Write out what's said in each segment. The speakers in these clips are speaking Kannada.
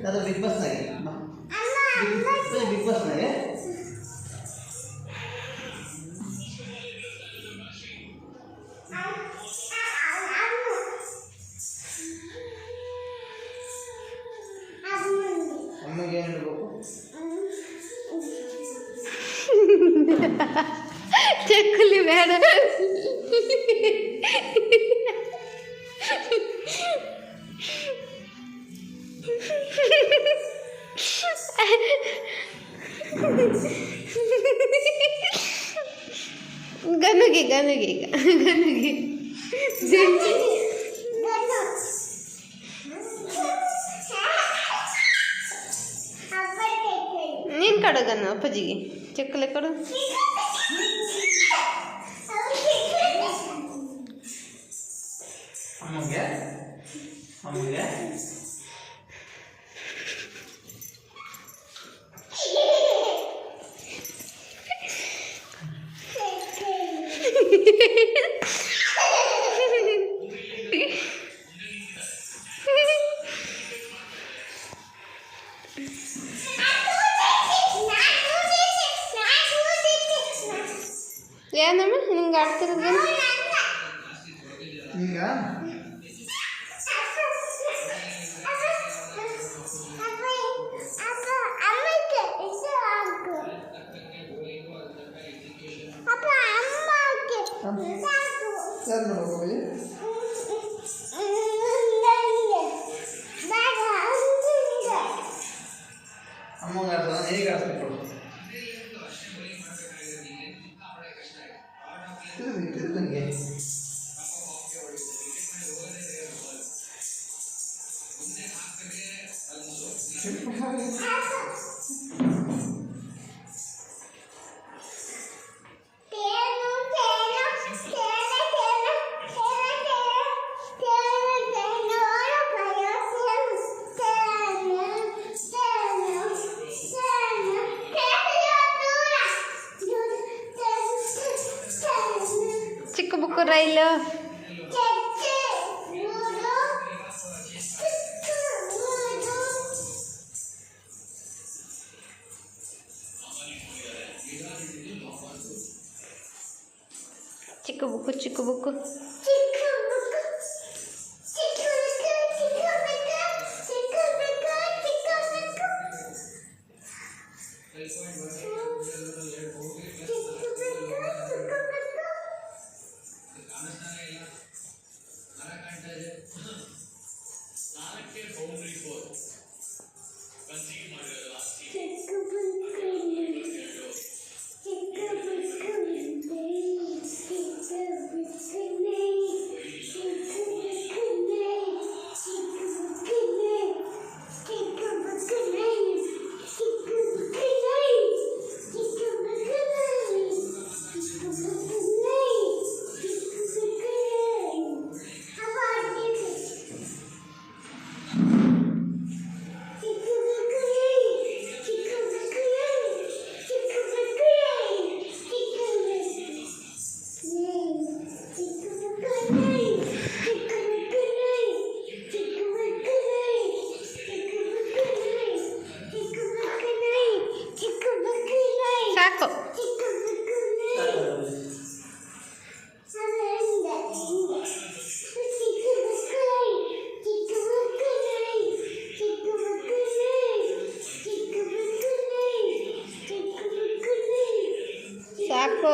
ಅದು ಬಿಗ್ ಬಾಸ್ನಾಗೆ ಬಿಗ್ ಬಾಸ್ನಾಗೆ ಅಮ್ಮಗೆ ಏನು ಹೇಳ್ಬೇಕು? ಚಕ್ಕಲಿ ಬೇಡ. ಗನುಗೆ ಗನುಗೆ ಗನುಗೆ ನೀನು ಕೊಡು ಗನ್ನು ಅಪ್ಪಾಜಿಗೆ ಚಕ್ಕಲೆ ಕೊಡು. ಅಮ್ಮಗೆ ಅಮ್ಮಗೆ ಏನಮ್ಮ ನಿಂಗೆ ಆಡ್ತಿರೋದು ಈಗ ಯಾರು ನೋಡ್ಬೇಕು? ಅಮ್ಮಂಗೆ ಆಡ್ತಾನ ಹೇಗೆ ಆಡ್ಬೇಕು? ತಿರುಗಂಗೆ ಚಿಕ್ಕ ಬುಕ್ಕು ರೈಲು ಚಿಕ್ಕ ಬುಕ್ಕು ಚಿಕ್ಕ ಬುಕ್ಕು ಸಾಕು. ಸಾಕು.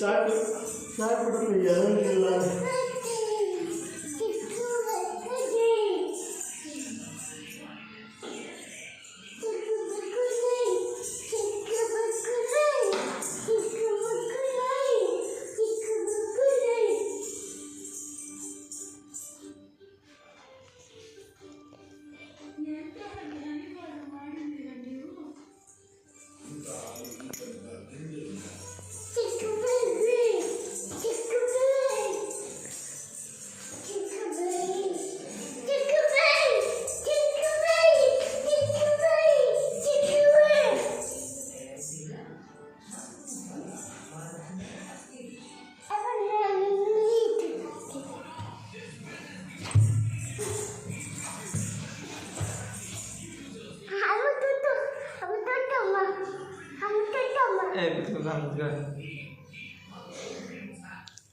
ಸಾಕು ಸಾಕು ಬಿಡಲ್ಲ ಯಾರಿಲ್ಲ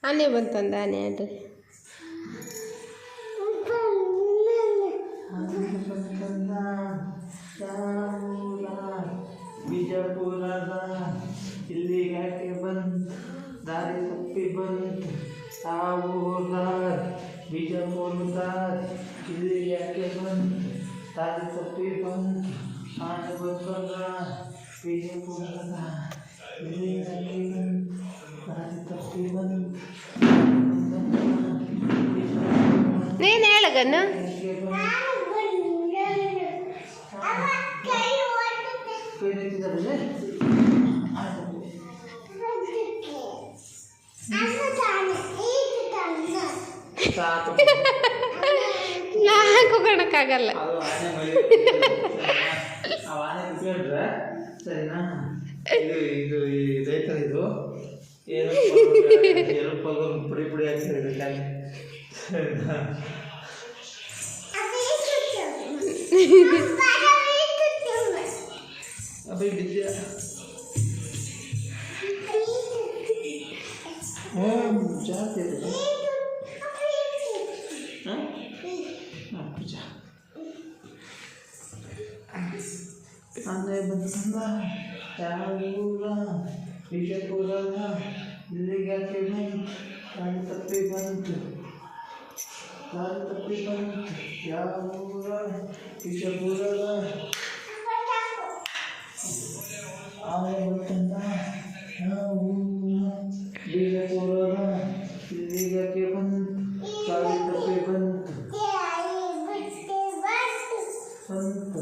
ಆನೆ ಬಂತಂದ ಆನೆ ಅದು ಬಿಜಾಪುರದ ಇಲ್ಲಿ ಯಾಕೆ ಬಂತು ದಾರಿ ತಪ್ಪಿ ಬಂತು ಊರ ಬಿಜಾಪುರದ ಇಲ್ಲಿ ಯಾಕೆ ಬಂತು ದಾರಿ ತಪ್ಪಿ ಬಂತು ಆನೆ ಬಂದ ಬಿಜಾಪುರದ ಇಲ್ಲಿ ಯಾಕೆ ಬಂತು ದಾರಿ ತಪ್ಪಿ ಬಂತು ನೀನು ಹೇಳಗನ್ನು ನಾಲ್ಕು ಕಣಕ್ಕಾಗಲ್ಲ ಸರಿನಾ ಇದು ರೈತರಿದು ಏನು ಪುಡಿ ಪುಡಿ ಹಾಕಿ ಸರಿನಾ अभी विद्या जाते पूजा आने बंद यारूरा विजयपुरा इल्लीगा के बंद तप्पी बंद यारूरा विजयपुरा आने बंद विजयपुरा इल्लीगा के बंद तप्पी बंद संत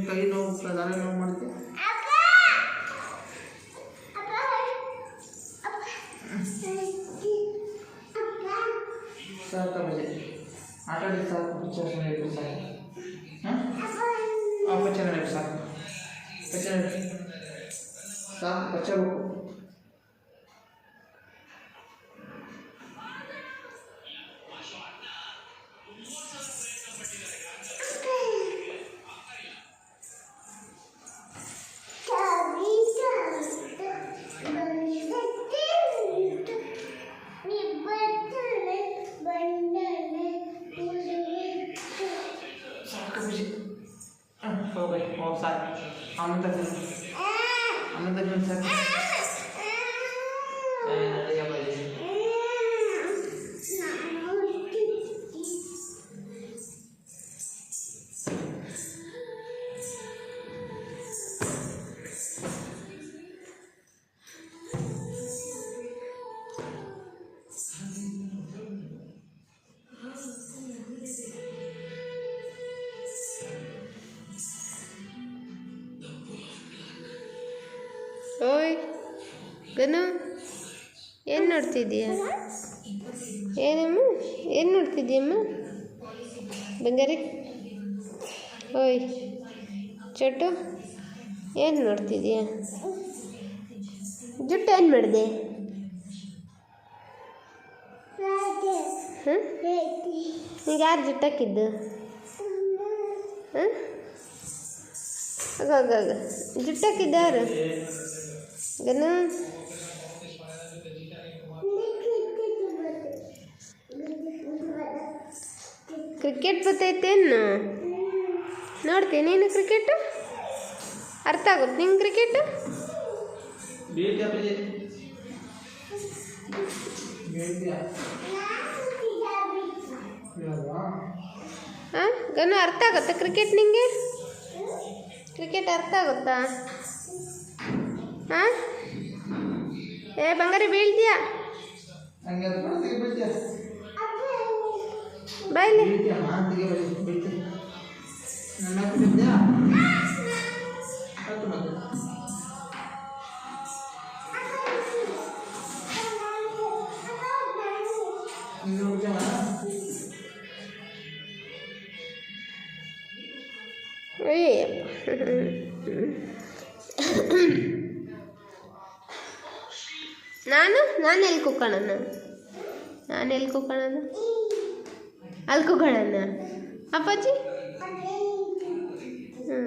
कई नो प्रधान नो ಮಾಡ್ತಿ ಸಾಕ ಬಜೆ ಆಟ ಆಡಿ ಸಾಕು ಪಿಕ್ಚರ್ ನೋಡಿ ಸಾಕು ಆ ಪಿಕ್ಚರ್ ನೋಡಿ ಸಾಕು ಪಿಕ್ಚರ್ ಸಾಕು ಪಿಕ್ಚರ್ आनंद सर ಗನು ಏನು ನೋಡ್ತಿದ್ದೀಯ? ಏನಮ್ಮ ಏನು ನೋಡ್ತಿದ್ದೀಯಮ್ಮ? ಬಂಗಾರಿ ಓಯ್ ಚೋಟು ಏನು ನೋಡ್ತಿದ್ದೀಯ? ಜುಟ್ಟು ಏನು ಮಾಡಿದೆ? ಹಾಂ ಈಗ ಯಾರು ಜುಟ್ಟು ಹಾಕಿದ್ದು? ಹಾಂ ಆಗ ಜುಟ್ಟು ಹಾಕಿದ್ದು ಯಾರು? ಗನು ಕ್ರಿಕೆಟ್ ಬರ್ತೈತೇನು? ನೋಡ್ತೀನಿ ನೀನು ಕ್ರಿಕೆಟ್? ಅರ್ಥ ಆಗುತ್ತೆ ನಿಂಗೆ ಕ್ರಿಕೆಟ್? ಹಾಂ ಗನು ಅರ್ಥ ಆಗುತ್ತಾ ಕ್ರಿಕೆಟ್ ನಿಂಗೆ? ಕ್ರಿಕೆಟ್ ಅರ್ಥ ಆಗುತ್ತಾ? ಹಾಂ ಏ ಬಂಗಾರಿ ಬೀಳ್ತೀಯಾ? ಬಾಯ್ಲಿ ನಾನು ಎಲ್ಲಿ ಕುಕ್ಕಣ? ನಾನು ಎಲ್ಲಿ ಕುಕ್ಕಣ? ಅಲ್ಲಿ ಕುಕ್ಕಣ ಅಪ್ಪಾಜಿ? ಹ್ಞೂ